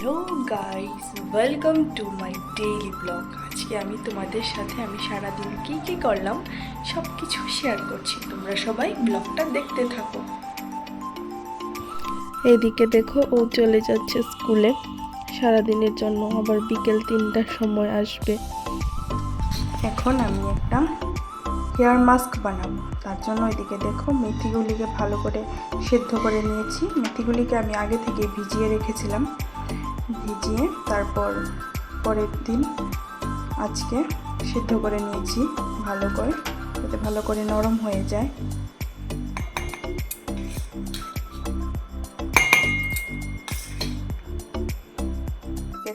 Hello guys, welcome to my daily blog. আজকে আমি তোমাদের সাথে আমি সারাদিন কী করলাম সব কিছু শেয়ার করছি। তোমরা সবাই ব্লগটা দেখতে থাকো। এদিকে দেখো, ও চলে যাচ্ছে স্কুলে সারাদিনের জন্য, আবার বিকেল 3টার সময় আসবে। এখন আমি একটা হেয়ার মাস্ক বানাবো, তার জন্য এদিকে দেখো মেথিগুলিকে ভালো করে সেদ্ধ করে নিয়েছি। মেথিগুলিকে আমি আগে থেকে ভিজিয়ে রেখেছিলাম, ভিজিয়ে তারপর পরের দিন আজকে সিদ্ধ করে নিয়েছি ভালো করে, যাতে ভালো করে নরম হয়ে যায়।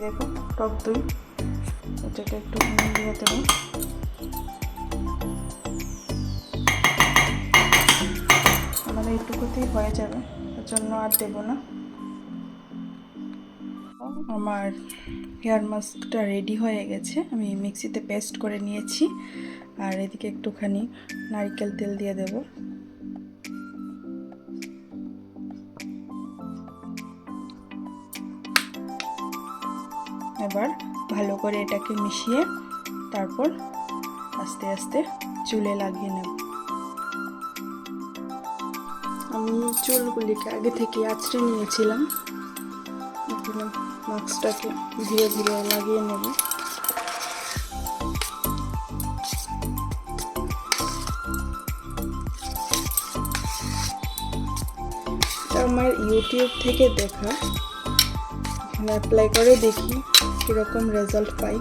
দেখো টক দই, এটাকে একটু দিয়ে দেবো। আমাদের এইটুকুতেই হয়ে যাবে, তার জন্য আর দেবো না। আমার হেয়ার মাস্কটা রেডি হয়ে গেছে, আমি মিক্সিতে পেস্ট করে নিয়েছি। আর এদিকে একটুখানি নারকেল তেল দিয়ে দেব। এবার ভালো করে এটাকে মিশিয়ে তারপর আস্তে আস্তে চুলে লাগিয়ে নেব। আমি চুলগুলিকে আগে থেকে আঁচড়ে নিয়েছিলাম, এখন মাস্কটাকে ধীরে ধীরে লাগিয়ে নেব। আমার ইউটিউব থেকে দেখা, এখানে অ্যাপ্লাই করে দেখি কীরকম রেজাল্ট পাই।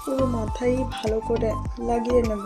পুরো মাথায় ভালো করে লাগিয়ে নেব।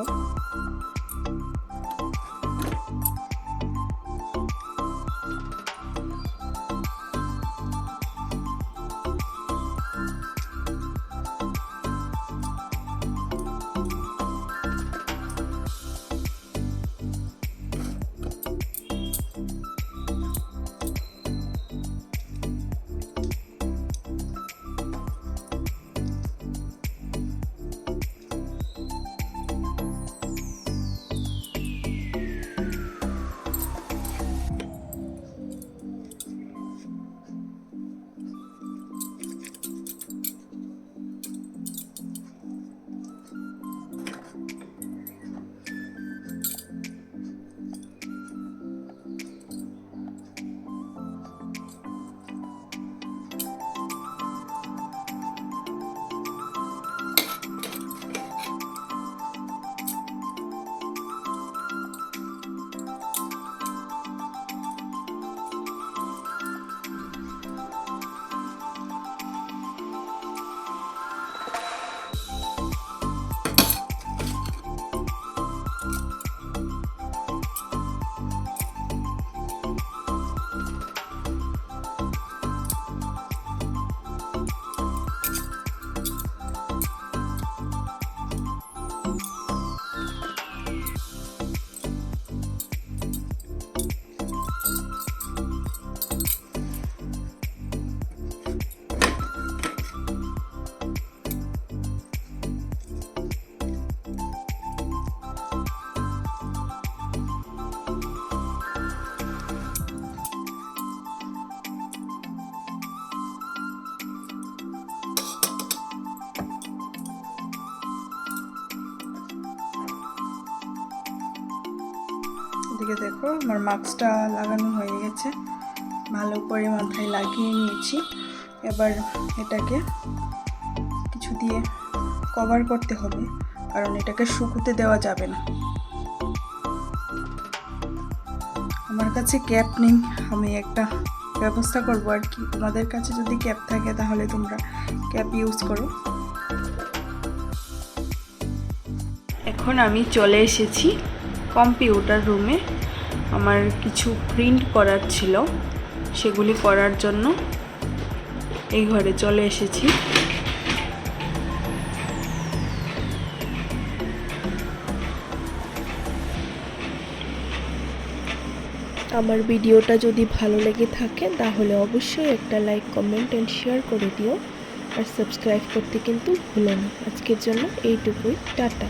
এদিকে দেখো আমার মাস্কটা লাগানো হয়ে গেছে, ভালো করে মাথায় লাগিয়ে নিয়েছি। এবার এটাকে কিছু দিয়ে কভার করতে হবে, কারণ এটাকে শুকোতে দেওয়া যাবে না। আমার কাছে ক্যাপ নেই, আমি একটা ব্যবস্থা করব আর কি। তোমাদের কাছে যদি ক্যাপ থাকে তাহলে তোমরা ক্যাপ ইউজ করো। এখন আমি চলে এসেছি কম্পিউটার রুমে। আমার কিছু প্রিন্ট করার ছিল, সেগুলি করার জন্য এই ঘরে চলে এসেছি। আমার ভিডিওটা যদি ভালো লেগে থাকে তাহলে অবশ্যই একটা লাইক, কমেন্ট অ্যান্ড শেয়ার করে দিও। আর সাবস্ক্রাইব করতে কিন্তু ভুলো না। আজকের জন্য এইটুকুই, টাটা।